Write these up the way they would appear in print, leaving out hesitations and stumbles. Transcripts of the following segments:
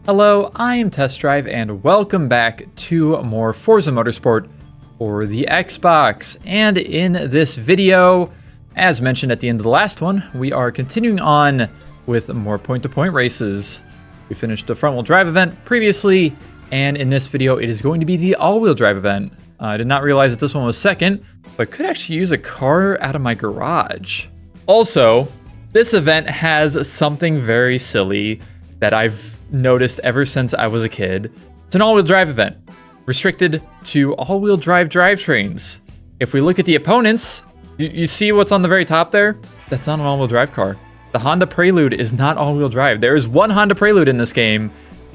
Hello, I am Test Drive and welcome back to more Forza Motorsport for the Xbox. And in this video, as mentioned at the end of the last one, we are continuing on with more point-to-point races. We finished the front-wheel drive event previously, and in this video it is going to be the all-wheel drive event. I did not realize that this one was second, but could actually use a car out of my garage. Also, this event has something very silly that I've noticed ever since I was a kid. It's an all-wheel drive event, restricted to all-wheel drive drivetrains. If we look at the opponents, you see what's on the very top there? That's not an all-wheel drive car. The Honda Prelude is not all-wheel drive. There is one Honda Prelude in this game,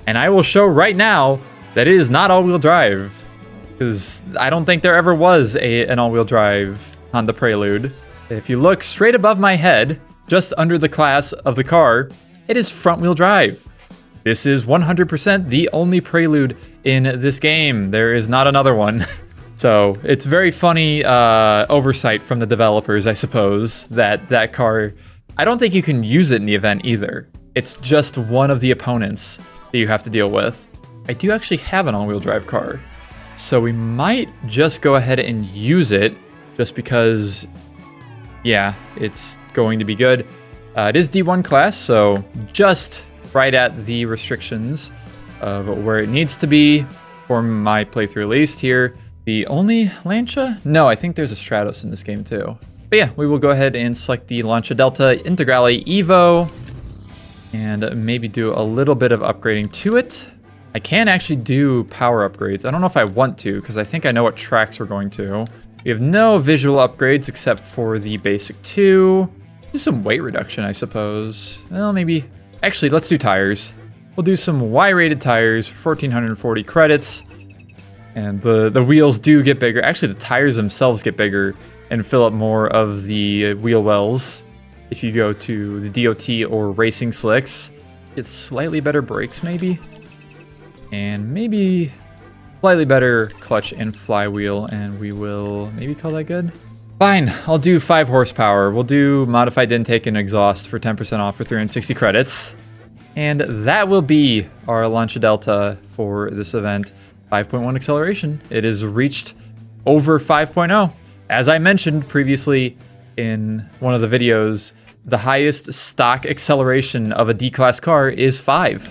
and I will show right now that it is not all-wheel drive, because I don't think there ever was an all-wheel drive Honda Prelude. If you look straight above my head, just under the class of the car, it is front-wheel drive. This is 100% the only Prelude in this game. There is not another one. So it's very funny oversight from the developers, I suppose, that car, I don't think you can use it in the event either. It's just one of the opponents that you have to deal with. I do actually have an all-wheel drive car, so we might just go ahead and use it just because, yeah, it's going to be good. It is D1 class, so just right at the restrictions of where it needs to be for my playthrough, at least here. The only Lancia? No, I think there's a Stratos in this game too. But yeah, we will go ahead and select the Lancia Delta Integrale Evo and maybe do a little bit of upgrading to it. I can actually do power upgrades. I don't know if I want to, because I think I know what tracks we're going to. We have no visual upgrades except for the basic 2. Do some weight reduction, I suppose. Well, maybe. Actually, let's do tires. We'll do some Y-rated tires, 1,440 credits. And the wheels do get bigger. Actually, the tires themselves get bigger and fill up more of the wheel wells. If you go to the DOT or Racing Slicks, it's slightly better brakes, maybe. And maybe slightly better clutch and flywheel. And we will maybe call that good. Fine, I'll do 5 horsepower. We'll do modified intake and exhaust for 10% off for 360 credits. And that will be our Lancia Delta for this event. 5.1 acceleration. It is reached over 5.0. As I mentioned previously in one of the videos, the highest stock acceleration of a D-Class car is 5,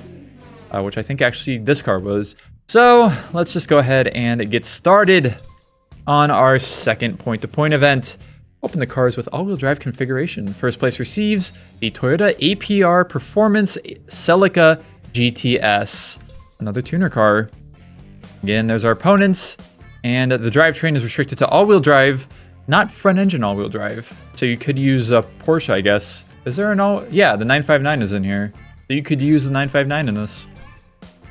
which I think actually this car was. So let's just go ahead and get started on our second point-to-point event. Open the cars with all-wheel drive configuration. First place receives the Toyota APR Performance Celica GTS, another tuner car. Again, there's our opponents, and the drivetrain is restricted to all-wheel drive, not front-engine all-wheel drive. So you could use a Porsche, I guess. Is there an all? Yeah, the 959 is in here. So you could use the 959 in this.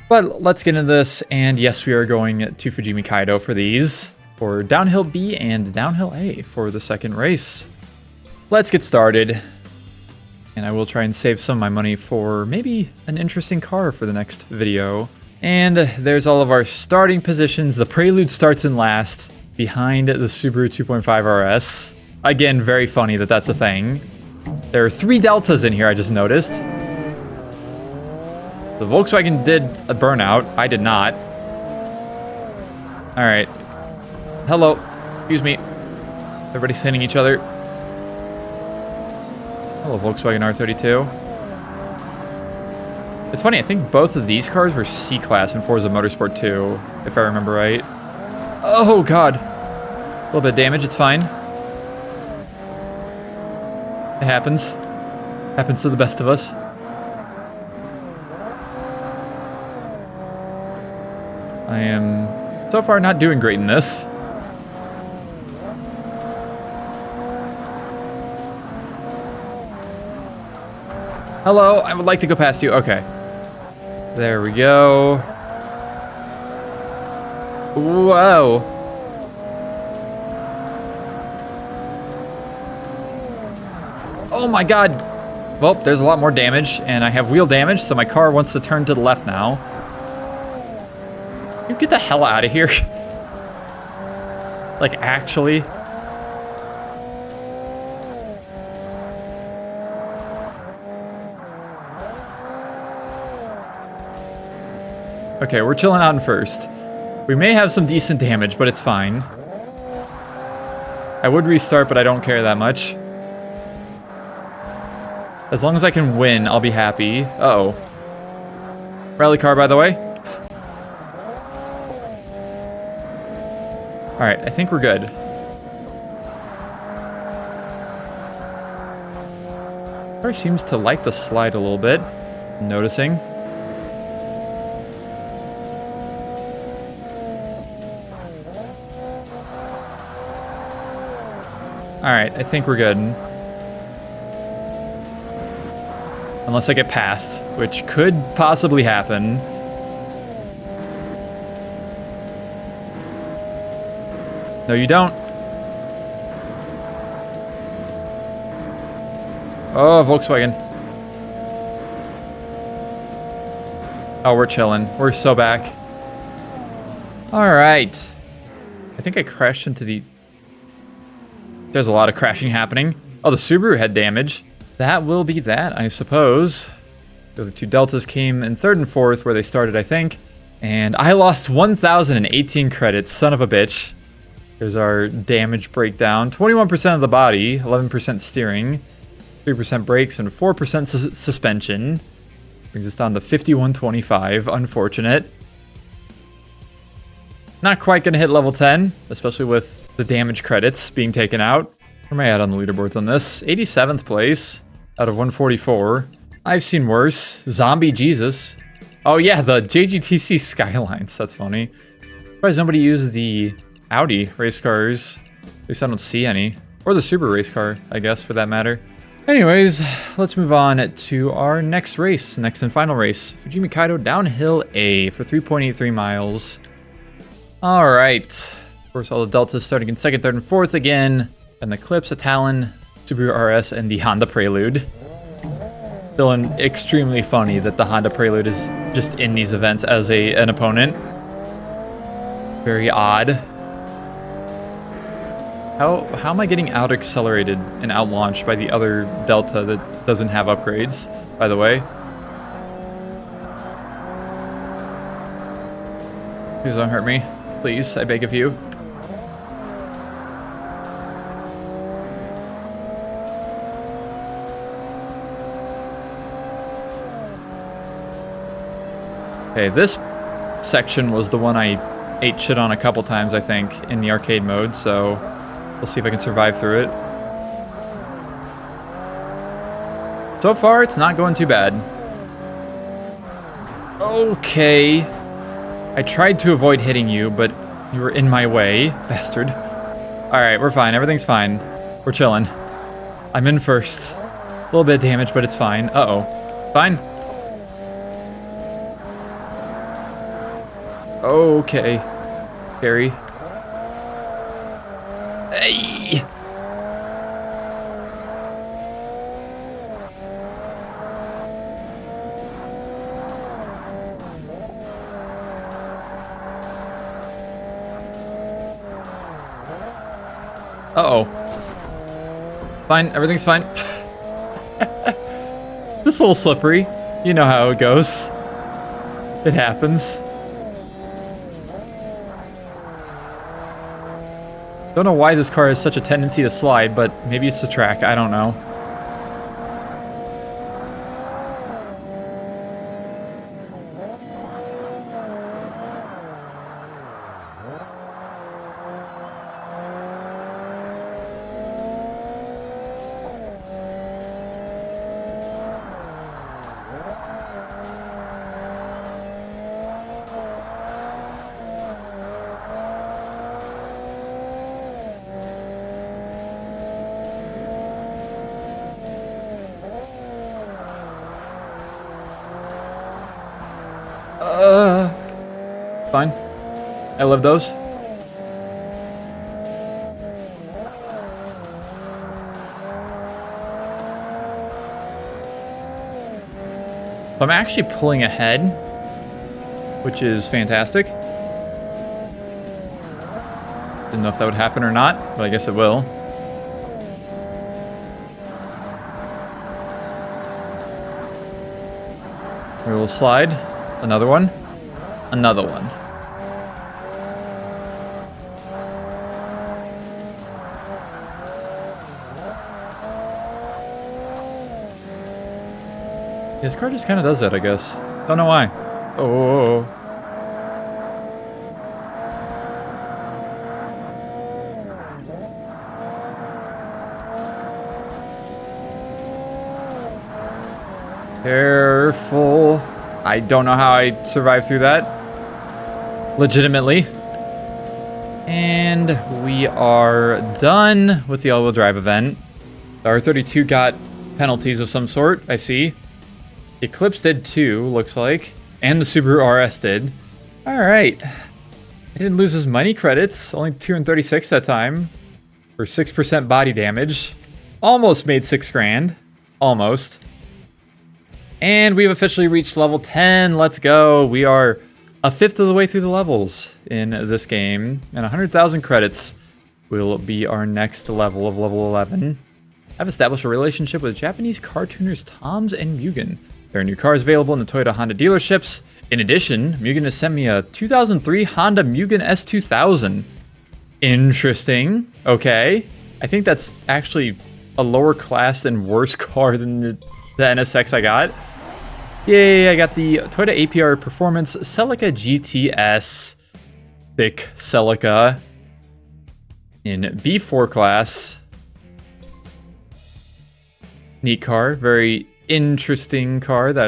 But let's get into this, and yes, we are going to Fujimi Kaido for these. For Downhill B and Downhill A for the second race. Let's get started. And I will try and save some of my money for maybe an interesting car for the next video. And there's all of our starting positions. The Prelude starts in last, behind the Subaru 2.5 RS. Again, very funny that that's a thing. There are 3 Deltas in here, I just noticed. The Volkswagen did a burnout. I did not. All right. Hello. Excuse me. Everybody's hitting each other. Hello, Volkswagen R32. It's funny, I think both of these cars were C-Class in Forza Motorsport 2, if I remember right. Oh, God. A little bit of damage, it's fine. It happens. Happens to the best of us. I am so far not doing great in this. Hello, I would like to go past you. Okay. There we go. Whoa. Oh my God. Well, there's a lot more damage, and I have wheel damage, so my car wants to turn to the left now. You get the hell out of here. Like, actually. Okay, we're chilling out in first. We may have some decent damage, but it's fine. I would restart, but I don't care that much. As long as I can win, I'll be happy. Uh-oh. Rally car, by the way. Alright, I think we're good. Car seems to like the slide a little bit. I'm noticing. Alright, I think we're good. Unless I get passed, which could possibly happen. No, you don't. Oh, Volkswagen. Oh, we're chilling. We're so back. Alright. I think I crashed into the... There's a lot of crashing happening. Oh, the Subaru had damage. That will be that, I suppose. The other two Deltas came in third and fourth where they started, I think. And I lost 1,018 credits, son of a bitch. Here's our damage breakdown. 21% of the body, 11% steering, 3% brakes, and 4% suspension. Brings us down to 5125, unfortunate. Not quite gonna hit level 10, especially with the damage credits being taken out. Where am I at on the leaderboards on this? 87th place out of 144. I've seen worse. Zombie Jesus. Oh yeah, the JGTC Skylines. That's funny. Surprised nobody used the Audi race cars. At least I don't see any. Or the Subaru race car, I guess, for that matter. Anyways, let's move on to our next race. Next and final race. Fujimi Kaido downhill A for 3.83 miles. Alright. Of course, all the Deltas starting in second, third, and fourth again. And the Eclipse, a Talon, Subaru RS, and the Honda Prelude. Feeling extremely funny that the Honda Prelude is just in these events as an opponent. Very odd. How am I getting out accelerated and out launched by the other Delta that doesn't have upgrades, by the way? Please don't hurt me. Please, I beg of you. Okay, this section was the one I ate shit on a couple times, I think, in the arcade mode, so we'll see if I can survive through it. So far, it's not going too bad. Okay. I tried to avoid hitting you, but you were in my way, bastard. Alright, we're fine. Everything's fine. We're chilling. I'm in first. A little bit of damage, but it's fine. Uh-oh. Fine. Okay. Scary. Hey! Uh-oh. Fine, everything's fine. This little slippery. You know how it goes. It happens. Don't know why this car has such a tendency to slide, but maybe it's the track, I don't know. Fine. I love those. I'm actually pulling ahead, which is fantastic. Didn't know if that would happen or not, but I guess it will. A little slide. Another one. another one. This car just kind of does that, I guess. Don't know why. Oh. Careful. I don't know how I survived through that. Legitimately. And we are done with the all-wheel drive event. The R32 got penalties of some sort, I see. The Eclipse did too, looks like. And the Subaru RS did. Alright. I didn't lose as many credits. Only 236 that time. For 6% body damage. Almost made 6 grand. Almost. And we've officially reached level 10. Let's go. We are a fifth of the way through the levels in this game. And 100,000 credits will be our next level of level 11. I've established a relationship with Japanese car tuners Toms and Mugen. There are new cars available in the Toyota Honda dealerships. In addition, Mugen has sent me a 2003 Honda Mugen S2000. Interesting. Okay. I think that's actually a lower class and worse car than the NSX I got. Yay, I got the Toyota APR Performance Celica GTS. Thick Celica. In B4 class. Neat car. Very interesting car that I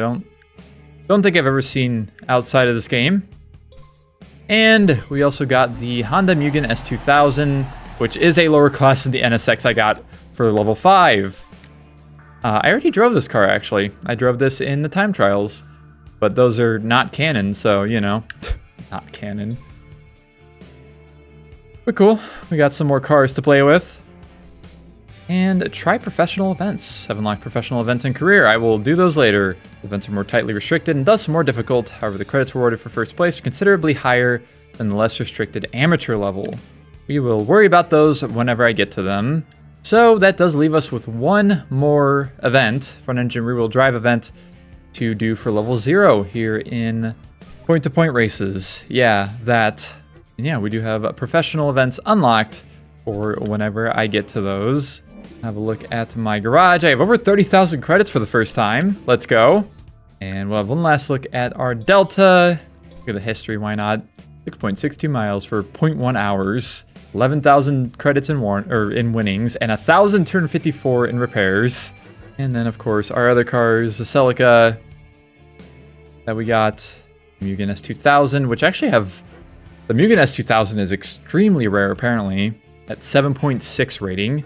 don't think I've ever seen outside of this game. And we also got the Honda Mugen S2000, which is a lower class than the NSX I got for level 5. I already drove this car, actually. I drove this in the time trials, but those are not canon, so, you know, not canon. But cool. We got some more cars to play with. And try professional events. I've unlocked professional events in career. I will do those later. Events are more tightly restricted and thus more difficult. However, the credits rewarded for first place are considerably higher than the less restricted amateur level. We will worry about those whenever I get to them. So that does leave us with one more event, front engine rear wheel drive event, to do for level 0 here in point-to-point races. Yeah, that. And yeah, we do have professional events unlocked for whenever I get to those. Have a look at my garage. I have over 30,000 credits for the first time. Let's go. And we'll have one last look at our Delta. Look at the history, why not? 6.62 miles for 0.1 hours. 11,000 credits in winnings, and 1,254 in repairs. And then, of course, our other cars, the Celica that we got, Mugen S2000, which actually have... The Mugen S2000 is extremely rare, apparently, at 7.6 rating.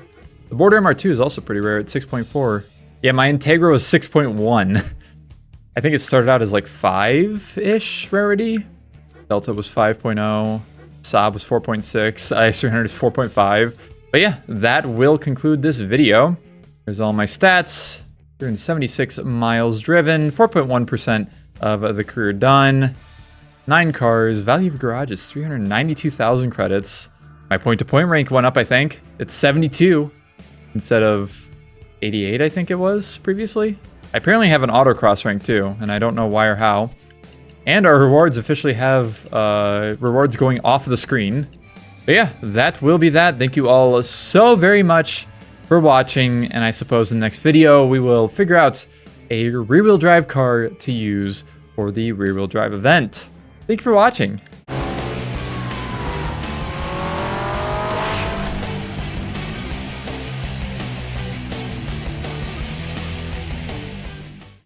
The Border MR2 is also pretty rare at 6.4. Yeah, my Integra was 6.1. I think it started out as like 5-ish rarity. Delta was 5.0. Saab was 4.6. IS300 is 4.5. But yeah, that will conclude this video. There's all my stats. 376 miles driven. 4.1% of the career done. 9 cars. Value of garage is 392,000 credits. My point-to-point rank went up, I think. It's 72 instead of 88, I think it was previously. I apparently have an autocross rank too, and I don't know why or how. And our rewards officially have rewards going off the screen. But yeah, that will be that. Thank you all so very much for watching. And I suppose in the next video, we will figure out a rear-wheel drive car to use for the rear-wheel drive event. Thank you for watching.